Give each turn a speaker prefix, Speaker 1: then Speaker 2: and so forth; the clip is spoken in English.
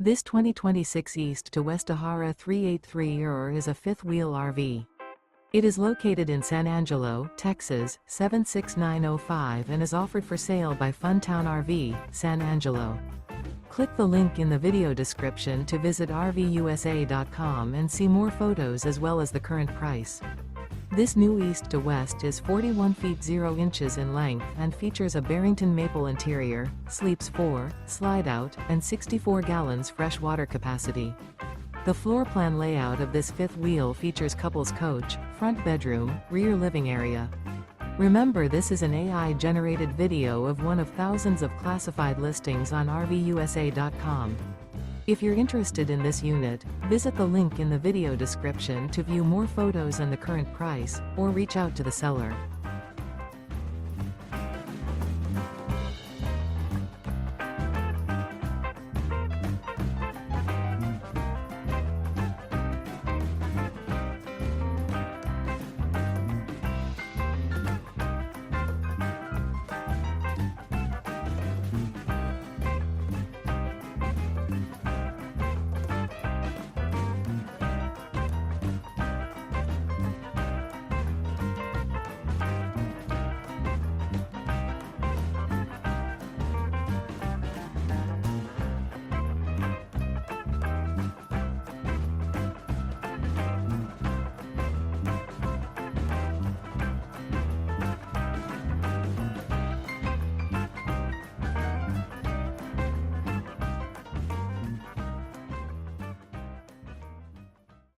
Speaker 1: This 2026 East to West Ahara 383er is a fifth-wheel RV. It is located in San Angelo, Texas, 76905 and is offered for sale by Funtown RV, San Angelo. Click the link in the video description to visit RVUSA.com and see more photos as well as the current price. This new East to West is 41 feet 0 inches in length and features a Barrington Maple interior, sleeps 4, slide-out, and 64 gallons fresh water capacity. The floor plan layout of this fifth wheel features couples coach, front bedroom, rear living area. Remember, this is an AI-generated video of one of thousands of classified listings on RVUSA.com. If you're interested in this unit, visit the link in the video description to view more photos and the current price, or reach out to the seller.